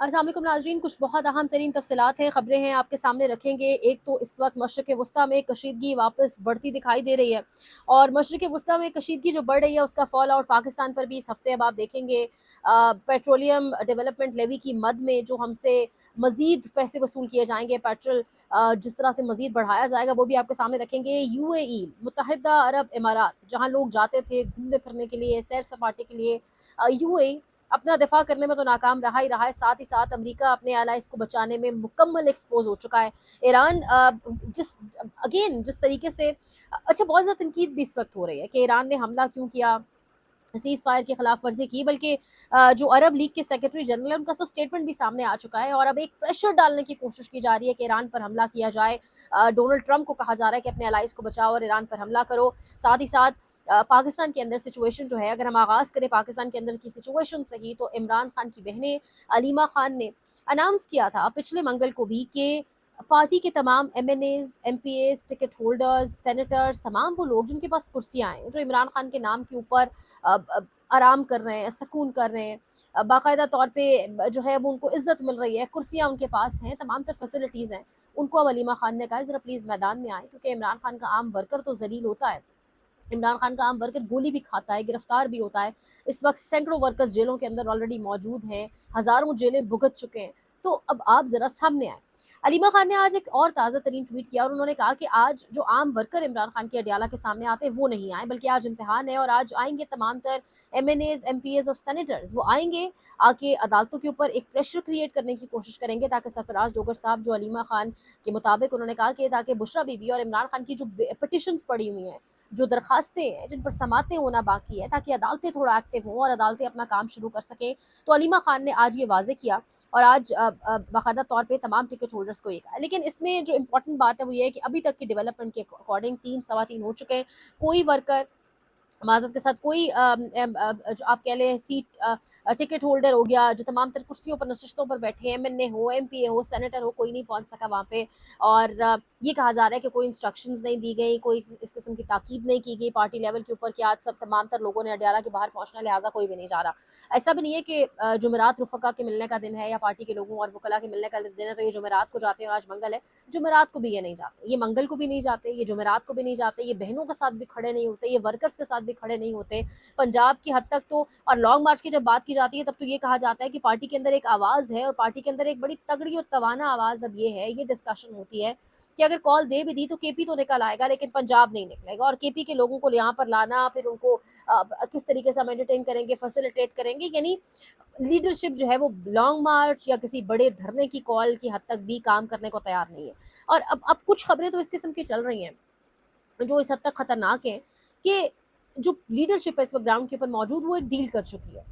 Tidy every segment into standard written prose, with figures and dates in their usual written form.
अस्सलाम वालेकुम नाज़रीन, कुछ बहुत अहम तरीन तफ़सीलात हैं, ख़बरें हैं आपके सामने रखेंगे। एक तो इस वक्त मशरिक़ वस्ता में कशीदगी वापस बढ़ती दिखाई दे रही है, और मशरिक़ वस्ता में कशीदगी जो बढ़ रही है उसका फॉल आउट पाकिस्तान पर भी इस हफ्ते अब आप देखेंगे। पेट्रोलियम डेवलपमेंट लेवी की मद में जो हमसे मज़ीद पैसे वसूल किए जाएंगे, पेट्रोल जिस तरह से मज़ीद बढ़ाया जाएगा, वो भी आपके सामने रखेंगे। UAE मुत्तहिदा अरब इमारात, जहाँ लोग जाते थे घूमने फिरने के लिए, सैर सपाटे के लिए, UAE अपना दिफा करने में तो नाकाम रहा ही रहा है, साथ ही साथ अमेरिका अपने एलाइज को बचाने में मुकम्मल एक्सपोज हो चुका है। ईरान जिस तरीके से अच्छा, बहुत ज़्यादा तनकीद भी इस वक्त हो रही है कि ईरान ने हमला क्यों किया, सीज़ फायर की खिलाफ वर्जी की, बल्कि जो अरब लीग के सेक्रेटरी जनरल है उनका तो स्टेटमेंट भी सामने आ चुका है, और अब एक प्रेशर डालने की कोशिश की जा रही है कि ईरान पर हमला किया जाए। डोनाल्ड ट्रंप को कहा जा रहा है कि अपने एलाइज को बचाओ और ईरान पर हमला करो। साथ ही साथ पाकिस्तान के अंदर सिचुएशन जो है, अगर हम आगाज़ करें पाकिस्तान के अंदर की सिचुएशन से ही, तो इमरान खान की बहनें अलीमा खान ने अनाउंस किया था पिछले मंगल को भी कि पार्टी के तमाम MNAs, MPAs, ticket holders, senators, तमाम वो लोग जिनके पास कुर्सियाँ हैं, जो इमरान खान के नाम के ऊपर आराम कर रहे हैं, सुकून कर रहे हैं, बाकायदा तौर पे जो है वो उनको इज़्ज़त मिल रही है, कुर्सियाँ उनके पास हैं, तमाम तर फैसिलिटीज़ हैं, उनको अब अलीमा खान ने कहा है ज़रा प्लीज़ मैदान में आएँ, क्योंकि इमरान खान का आम वर्कर तो ज़लील होता है। इमरान खान का आम वर्कर गोली भी खाता है, गिरफ्तार भी होता है। इस वक्त सैकड़ों वर्कर्स जेलों के अंदर ऑलरेडी मौजूद हैं, हज़ारों जेलें भुगत चुके हैं। तो अब आप ज़रा सामने आएँ। अलीमा खान ने आज एक और ताज़ा तरीन ट्वीट किया, और उन्होंने कहा कि आज जो आम वर्कर इमरान खान के अडियाला के सामने आते हैं वो नहीं आए, बल्कि आज इम्तिहान है, और आज आएंगे तमाम तर MNAs, MPAs और सेनेटर्स। वो आएंगे, आके अदालतों के ऊपर एक प्रेशर क्रिएट करने की कोशिश करेंगे, ताकि सरफराज डोगर साहब, जो अलीमा खान के मुताबिक उन्होंने कहा कि ताकि बुशरा बीबी और इमरान खान की जो पिटिशंस पड़ी हुई हैं, जो दरखास्तें हैं जिन पर समातें होना बाकी है, ताकि अदालतें थोड़ा एक्टिव हों और अदालतें अपना काम शुरू कर सकें। तो अलीमा खान ने आज ये वाज़े किया, और आज बाकायदा तौर पे तमाम टिकट होल्डर्स को ये कहा। लेकिन इसमें जो इम्पोर्टेंट बात है वो ये है कि अभी तक की डेवलपमेंट के अकॉर्डिंग 3 सवा 3 हो चुके हैं। कोई वर्कर माज़रत के साथ, कोई जो आप कह लें सीट टिकट होल्डर हो गया, जो तमाम तर कुर्सियों पर नशिस्तों पर बैठे हैं, MNA हो, MPA हो, सेनेटर हो, कोई नहीं पहुंच सका वहाँ पे। और ये कहा जा रहा है कि कोई इंस्ट्रक्शंस नहीं दी गई, कोई इस किस्म की ताकीद नहीं की गई पार्टी लेवल के ऊपर कि आज सब तमाम तर लोगों ने अडियाला के बाहर पहुंचना, लिहाजा कोई भी नहीं जा रहा। ऐसा भी नहीं है कि जुमेरात रुफ़का के मिलने का दिन है, या पार्टी के लोगों और वकला के मिलने का दिन है तो ये जुमेरात को जाते हैं, और आज मंगल है। जुमेरात को भी ये नहीं जाते, ये मंगल को भी नहीं जाते, ये जुमेरात को भी नहीं जाते, ये बहनों के साथ भी खड़े नहीं होते, ये वर्कर्स के साथ भी खड़े नहीं होते। पंजाब की हद तक तो, और लॉन्ग मार्च की जब बात की जाती है तब तो ये कहा जाता है कि पार्टी के अंदर एक आवाज़ है, और पार्टी के अंदर एक बड़ी तगड़ी और तवाना आवाज़ अब ये है, ये डिस्कशन होती है कि अगर कॉल दे भी दी तो KP तो निकल आएगा, लेकिन पंजाब नहीं निकलेगा, और KP के लोगों को यहाँ पर लाना, फिर उनको किस तरीके से हम एंटरटेन करेंगे, फैसिलिटेट करेंगे, यानी लीडरशिप जो है वो लॉन्ग मार्च या किसी बड़े धरने की कॉल की हद तक भी काम करने को तैयार नहीं है। और अब कुछ खबरें तो इस किस्म की चल रही हैं जो इस हद तक खतरनाक है कि जो लीडरशिप है इस वक्त ग्राउंड के ऊपर मौजूद, वो एक डील कर चुकी है,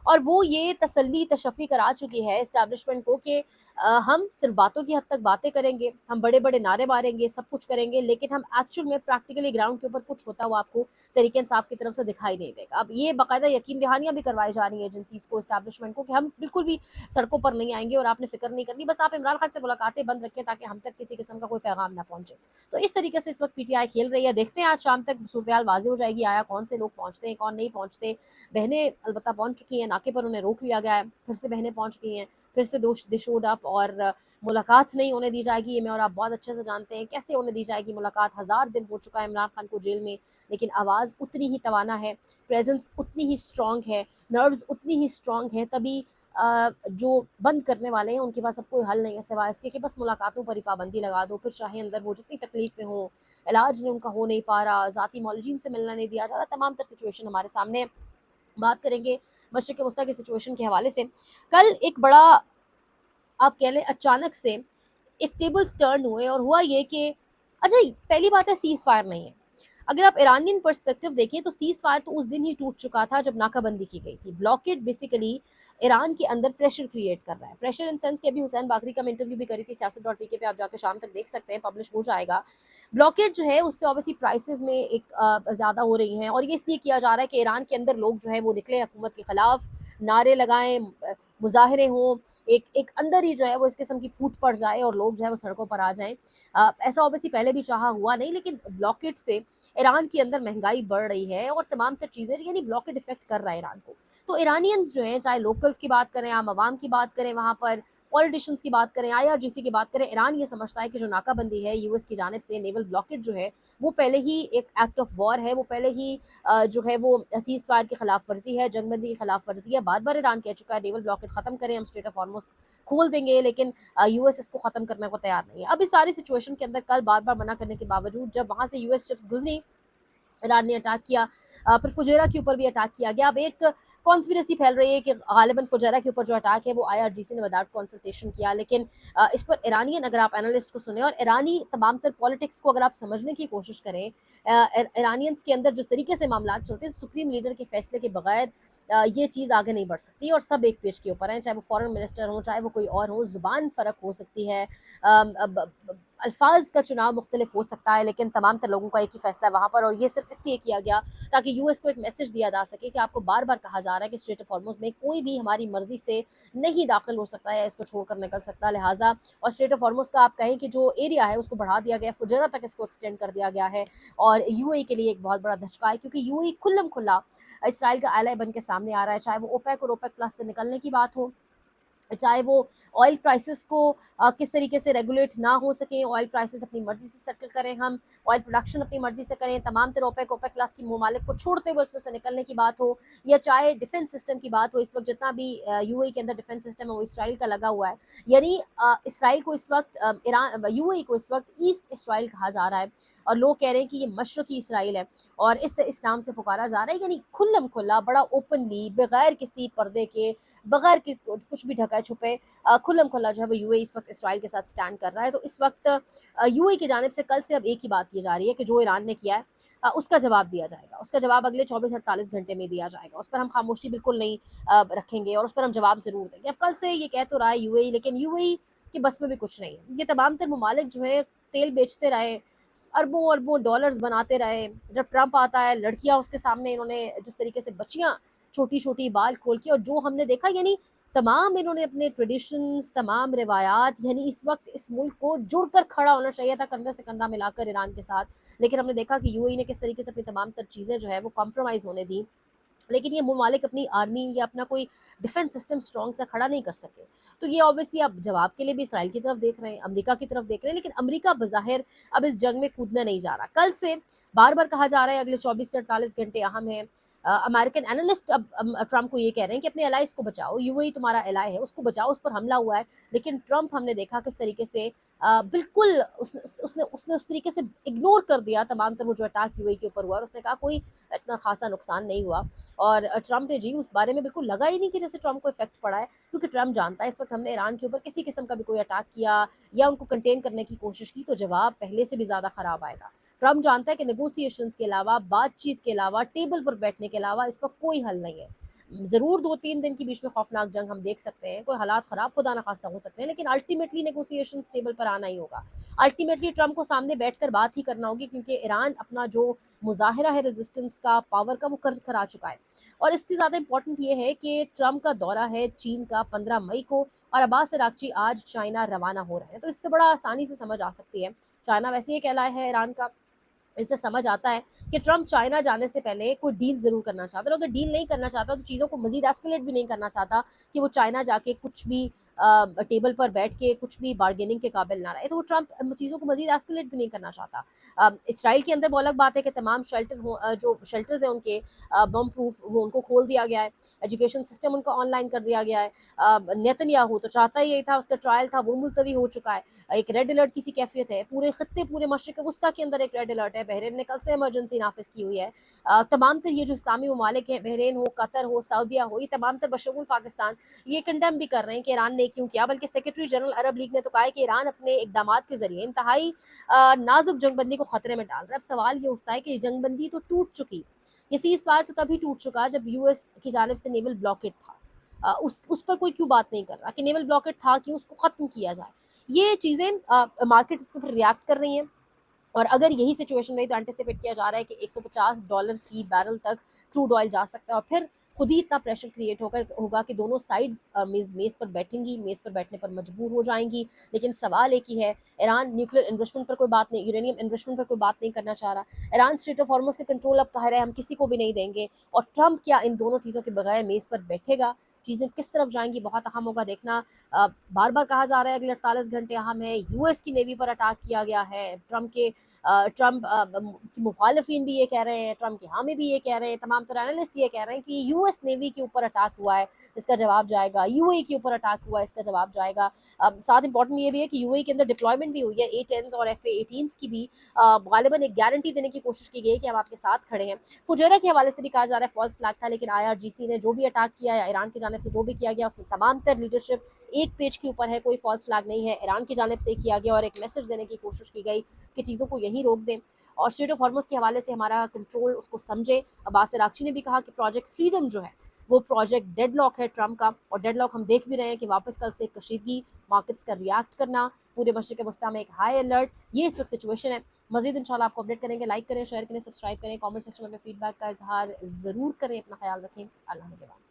और वो ये तसल्ली तशफ़ी करा चुकी है इस्टेब्लिशमेंट को कि हम सिर्फ बातों की हद तक बातें करेंगे, हम बड़े बड़े नारे मारेंगे, सब कुछ करेंगे, लेकिन हम एक्चुअल में प्रैक्टिकली ग्राउंड के ऊपर कुछ होता हुआ आपको तरीके इंसाफ की तरफ से दिखाई नहीं देगा। अब ये बाकायदा यकीन दहानियाँ भी करवाई जा रही हैं एजेंसीज को, इस्टेब्लिशमेंट को, कि हम बिल्कुल भी सड़कों पर नहीं आएंगे और आपने फिक्र नहीं करनी, बस आप इमरान खान से मुलाकातें बंद रखें ताकि हम तक किसी किस्म का कोई पैगाम ना पहुंचे। तो इस तरीके से इस वक्त PTI खेल रही है। देखते हैं आज शाम तक सूरत वाज़ेह हो जाएगी, आया कौन से लोग पहुंचते हैं, कौन नहीं पहुंचते। बहनें अलबत्ता पहुंच चुकी हैं, नाके पर उन्हें रोक लिया गया है, फिर से बहनें पहुंच गई हैं, फिर से दे शोड अप, और मुलाकात नहीं होने दी जाएगी। ये मैं और आप बहुत अच्छे से जानते हैं कैसे होने दी जाएगी मुलाकात। 1000 दिन हो चुका है इमरान खान को जेल में, लेकिन आवाज़ उतनी ही तवाना है, प्रेजेंस उतनी ही स्ट्रॉन्ग है, नर्व्स उतनी ही स्ट्रॉन्ग हैं। तभी जो बंद करने वाले हैं उनके पास अब कोई हल नहीं है सिवाय इसके कि बस मुलाकातों पर ही पाबंदी लगा दो, फिर चाहे अंदर वो जितनी तकलीफ में हो, इलाज नहीं उनका हो नहीं पा रहा, ज़ाती मौलजीन से मिलना नहीं दिया जा रहा, तमाम तर सिचुएशन हमारे सामने है। बात करेंगे मशरिक़ वस्ता की सिचुएशन के हवाले से। कल एक बड़ा, आप कह लें अचानक से एक टेबल्स टर्न हुए, और हुआ ये कि अच्छा, पहली बात है सीज़ फायर नहीं है। अगर आप ईरानियन पर्सपेक्टिव देखें तो सीज़ फायर तो उस दिन ही टूट चुका था जब नाकाबंदी की गई थी। ब्लॉकेड बेसिकली ईरान के अंदर प्रेशर क्रिएट कर रहा है, प्रेशर इन सेंस कि अभी हुसैन बाकरी का मैं इंटरव्यू भी करी थी siyaset.pk पे, आप जाकर शाम तक देख सकते हैं, पब्लिश हो जाएगा। ब्लॉकेड जो है उससे ऑब्वियसली प्राइसेस में एक ज़्यादा हो रही हैं, और ये इसलिए किया जा रहा है कि ईरान के अंदर लोग जो है वो निकले हुकूमत के ख़िलाफ़, नारे लगाएं, मुजाहरे हों, एक एक अंदर ही जो है वो इस किस्म की फूट पड़ जाए और लोग जो है वो सड़कों पर आ जाएं। ऐसा ऑब्वियसली पहले भी चाहा हुआ नहीं, लेकिन ब्लॉकेड से ईरान के अंदर महंगाई बढ़ रही है और तमाम तर चीज़ें, यानी ब्लॉकेड इफेक्ट कर रहा है ईरान को। تو ایرانینز جو ہیں، چاہے لوکلز کی بات کریں، عام عوام کی بات کریں، وہاں پر پولیٹیشنز کی بات کریں، IRGC کی بات کریں، ایران یہ سمجھتا ہے کہ جو ناکہ بندی ہے US کی جانب سے، نیول بلاکٹ جو ہے، وہ پہلے ہی ایک ایکٹ آف وار ہے، وہ پہلے ہی جو ہے وہ سیز فائر کی خلاف ورزی ہے، جنگ بندی کی خلاف ورزی ہے. بار بار ایران کہہ چکا ہے نیول بلاکٹ ختم کریں، ہم اسٹریٹ آف ہارموز کھول دیں گے، لیکن US اس کو ختم کرنے کو تیار نہیں ہے. اب اس ساری سچویشن کے اندر کل بار بار منع کرنے کے باوجود جب وہاں سے US شپس گزری، ایران نے اٹیک کیا، پھر فجیرہ کے اوپر بھی اٹیک کیا گیا. اب ایک کانسپریسی پھیل رہی ہے کہ غالباً فجیرہ کے اوپر جو اٹیک ہے وہ IRGC نے وداؤٹ کنسلٹیشن کیا، لیکن اس پر ایرانین اگر آپ انالسٹ کو سنیں اور ایرانی تمام تر پالیٹکس کو اگر آپ سمجھنے کی کوشش کریں، ایرانینس کے اندر جس طریقے سے معاملات چلتے ہیں، سپریم لیڈر کے فیصلے کے بغیر یہ چیز آگے نہیں بڑھ سکتی، اور سب ایک پیج کے اوپر ہیں، چاہے وہ فورن منسٹر ہوں، چاہے وہ کوئی اور ہو. زبان فرق ہو سکتی ہے، الفاظ کا چناؤ مختلف ہو سکتا ہے، لیکن تمام تر لوگوں کا ایک ہی فیصلہ ہے وہاں پر. اور یہ صرف اس لیے کیا گیا تاکہ US کو ایک میسج دیا جا سکے کہ آپ کو بار بار کہا جا رہا ہے کہ اسٹریٹ آف ہارموز میں کوئی بھی ہماری مرضی سے نہیں داخل ہو سکتا ہے یا اس کو چھوڑ کر نکل سکتا ہے. لہٰذا اور اسٹریٹ آف ہارموز کا آپ کہیں کہ جو ایریا ہے اس کو بڑھا دیا گیا ہے، فجیرہ تک اس کو ایکسٹینڈ کر دیا گیا ہے، اور UAE کے لیے ایک بہت بڑا دھچکا ہے، کیونکہ UAE کھلم کھلا اسرائیل کا ایلائی بن کے سامنے آ رہا ہے، چاہے وہ اوپیک اور اوپیک پلس سے نکلنے کی بات ہو، چاہے وہ آئل پرائسز کو کس طریقے سے ریگولیٹ نہ ہو سکیں، آئل پرائسز اپنی مرضی سے سیٹل کریں، ہم آئل پروڈکشن اپنی مرضی سے کریں، تمام تر اوپیک پلس کی ممالک کو چھوڑتے ہوئے اس میں سے نکلنے کی بات ہو، یا چاہے ڈیفنس سسٹم کی بات ہو. اس وقت جتنا بھی UAE کے اندر ڈیفنس سسٹم ہے وہ اسرائیل کا لگا ہوا ہے، یعنی اسرائیل کو اس وقت UAE کو اس وقت ایسٹ اسرائیل کہا جا رہا ہے، اور لوگ کہہ رہے ہیں کہ یہ مشرقی اسرائیل ہے، اور اس اسلام سے پکارا جا رہا ہے. یعنی کھلم کھلا بڑا اوپنلی، بغیر کسی پردے کے، بغیر کچھ بھی ڈھکا چھپے، کھلم کھلا جو ہے وہ UAE اس وقت اسرائیل کے ساتھ سٹینڈ کر رہا ہے. تو اس وقت UAE کی جانب سے کل سے اب ایک ہی بات کی جا رہی ہے کہ جو ایران نے کیا ہے اس کا جواب دیا جائے گا، اس کا جواب اگلے 24-48 گھنٹے میں دیا جائے گا، اس پر ہم خاموشی بالکل نہیں رکھیں گے، اور اس پر ہم جواب ضرور دیں گے. اب کل سے یہ کہہ تو رہا ہے UAE، لیکن UAE کی بس میں بھی کچھ نہیں ہے. یہ تمام تر ممالک جو ہے تیل بیچتے رہے، اربوں اربوں ڈالرز بناتے رہے. جب ٹرمپ آتا ہے، لڑکیاں اس کے سامنے، انہوں نے جس طریقے سے بچیاں چھوٹی چھوٹی بال کھول کے، اور جو ہم نے دیکھا، یعنی تمام انہوں نے اپنے ٹریڈیشنز، تمام روایات، یعنی اس وقت اس ملک کو جڑ کر کھڑا ہونا چاہیے تھا کندھے سے کندھا ملا کر ایران کے ساتھ، لیکن ہم نے دیکھا کہ UAE نے کس طریقے سے اپنی تمام تر چیزیں جو ہے وہ کمپرومائز ہونے دی. لیکن یہ ممالک اپنی آرمی یا اپنا کوئی ڈیفنس سسٹم اسٹرانگ سے کھڑا نہیں کر سکے. تو یہ اوبیسلی اب جواب کے لیے بھی اسرائیل کی طرف دیکھ رہے ہیں، امریکہ کی طرف دیکھ رہے ہیں، لیکن امریکہ بظاہر اب اس جنگ میں کودنے نہیں جا رہا. کل سے بار بار کہا جا رہا ہے اگلے 24 سے 48 گھنٹے اہم ہیں. امریکن اینالسٹ اب ٹرمپ کو یہ کہہ رہے ہیں کہ اپنے الائز کو بچاؤ، UAE تمہارا الائی ہے، اس کو بچاؤ، اس پر حملہ ہوا ہے. لیکن ٹرمپ ہم نے دیکھا کس طریقے سے بالکل اس نے اس طریقے سے اگنور کر دیا تمام تر وہ جو اٹیک UAE کے اوپر ہوا، اور اس نے کہا کوئی اتنا خاصا نقصان نہیں ہوا. اور ٹرمپ نے اس بارے میں بالکل لگا ہی نہیں کہ جیسے ٹرمپ کو افیکٹ پڑا ہے، کیونکہ ٹرمپ جانتا ہے اس وقت ہم نے ایران کے اوپر کسی قسم کا بھی کوئی اٹیک کیا یا ان کو کنٹین کرنے کی کوشش کی تو جواب پہلے سے بھی زیادہ خراب آئے گا. ٹرمپ جانتا ہے کہ نیگوسیشنز کے علاوہ، بات چیت کے علاوہ، ٹیبل پر بیٹھنے کے علاوہ اس وقت کوئی حل نہیں ہے. ضرور 2-3 دن کے بیچ میں خوفناک جنگ ہم دیکھ سکتے ہیں، کوئی حالات خراب خدا نخواستہ ہو سکتے ہیں، لیکن الٹیمیٹلی نیگوسیشنز ٹیبل پر آنا ہی ہوگا. الٹیمیٹلی ٹرمپ کو سامنے بیٹھ کر بات ہی کرنا ہوگی، کیونکہ ایران اپنا جو مظاہرہ ہے ریزسٹنس کا، پاور کا، وہ کرا چکا ہے. اور اس کی زیادہ امپورٹنٹ یہ ہے کہ ٹرمپ کا دورہ ہے چین کا 15 مئی کو، اور عباس عراقچی آج چائنا روانہ ہو رہے ہیں. تو اس سے بڑا آسانی سے سمجھ آ سکتی ہے، چائنا ویسے ہی کہلایا ہے ایران کا، اس سے سمجھ آتا ہے کہ ٹرمپ چائنا جانے سے پہلے کوئی ڈیل ضرور کرنا چاہتا ہے. اور اگر ڈیل نہیں کرنا چاہتا تو چیزوں کو مزید ایسکلیٹ بھی نہیں کرنا چاہتا کہ وہ چائنا جا کے کچھ بھی ٹیبل پر بیٹھ کے کچھ بھی بارگیننگ کے قابل نہ رہے. تو وہ ٹرمپ چیزوں کو مزید ایسکلیٹ بھی نہیں کرنا چاہتا. اسرائیل کے اندر وہ الگ بات ہے کہ تمام جو شیلٹرز ہیں ان کے بم پروف، وہ ان کو کھول دیا گیا ہے، ایجوکیشن سسٹم ان کا آن لائن کر دیا گیا ہے. نیتنیاہو تو چاہتا ہی یہی تھا، اس کا ٹرائل تھا وہ ملتوی ہو چکا ہے. ایک ریڈ الرٹ کی سی کیفیت ہے پورے خطے، پورے مشرق وسطیٰ کے اندر ایک ریڈ الرٹ ہے. بحرین نے کل سے ایمرجنسی نافذ کی ہوئی ہے. تمام تر یہ جو اسلامی ممالک ہیں، بحرین ہو، قطر ہو، سعودیہ ہو، یہ تمام تر بشمول پاکستان یہ کنڈیم بھی کر رہے ہیں کہ ایران نے کیوں کیا. بلکہ سیکرٹری جنرل عرب لیگ نے تو کہا ہے کہ ایران اپنے اقدامات کے ذریعے انتہائی نازک جنگ بندی کو خطرے میں ڈال رہا ہے. اب سوال یہ اٹھتا ہے کہ جنگ بندی تو ٹوٹ چکی، یہ سیز فائر تو تبھی ٹوٹ چکا جب US کی جانب سے نیول بلاکیڈ تھا. اس پر کوئی کیوں بات نہیں کر رہا کہ نیول بلاکیڈ تھا کیوں، اس کو ختم کیا جائے. یہ چیزیں مارکیٹ اس پر ریاکٹ کر رہی ہیں. اور اگر یہی سچویشن رہی تو انٹیسپیٹ کیا جا رہا ہے کہ $150 فی بیرل تک کروڈ آئل جا سکتا ہے. اور پھر खुद ही इतना प्रेशर क्रिएट होगा कि दोनों साइड्स मेज़ पर बैठेंगी, मेज़ पर बैठने पर मजबूर हो जाएँगी। लेकिन सवाल एक ही है, ईरान न्यूक्लियर एनरिचमेंट पर कोई बात नहीं, यूरेनियम एनरिचमेंट पर कोई बात नहीं करना चाह रहा। ईरान स्ट्रेट ऑफ हॉर्मुज़ के कंट्रोल अब कह रहे हैं हम किसी को भी नहीं देंगे, और ट्रंप क्या इन दोनों चीज़ों के बगैर मेज़ पर बैठेगा? चीज़ें किस तरफ जाएँगी, बहुत अहम होगा देखना। बार-बार कहा जा रहा है अगले 48 घंटे अहम है, यूएस की नेवी पर अटैक किया गया है। ट्रंप की मुखालिफिन भी ये कह रहे हैं, ट्रंप के हामी भी ये कह रहे हैं, तमाम तरह एनालिस्ट ये कह रहे हैं कि यूएस नेवी के ऊपर अटैक हुआ है, इसका जवाब जाएगा। यूएई के ऊपर अटैक हुआ है, इसका जवाब जाएगा। साथ इंपॉर्टेंट ये भी है कि यूएई के अंदर डिप्लॉयमेंट भी हुई है, A-10s और FA-18s की भी गालिबन एक गारंटी देने की कोशिश की गई है कि हम आपके साथ खड़े हैं। फुजैरा के हवाले से भी कहा जा रहा है फॉल्स फ्लैग था, लेकिन IRGC ने जो भी अटैक किया या ईरान की जानिब से जो भी किया गया उसमें तमाम तर लीडरशिप एक पेज के ऊपर है, कोई फॉल्स फ्लैग नहीं है। ईरान की जानिब से किया गया और एक मैसेज देने की कोशिश की गई कि चीज़ों को यहीं रोक दें और स्ट्रेट ऑफ हॉर्मुज़ के हवाले से हमारा कंट्रोल उसको समझे। अब्बास अरागची ने भी कहा कि प्रोजेक्ट फ्रीडम जो है वो प्रोजेक्ट डेडलॉक है ट्रंप का, और डेडलॉक हम देख भी रहे हैं कि वापस कल से कशीदगी, मार्केट्स का रिएक्ट करना, पूरे मशरिक़ वस्ता में एक हाई अलर्ट, ये इस वक्त सिचुएशन है। मज़ीद इंशाल्लाह आपको अपडेट करेंगे। लाइक करें, शेयर करें, सब्सक्राइब करें, कमेंट सेक्शन में अपने फीडबैक का इजहार ज़रूर करें। अपना ख्याल रखें। अल्लाह ने के बाद।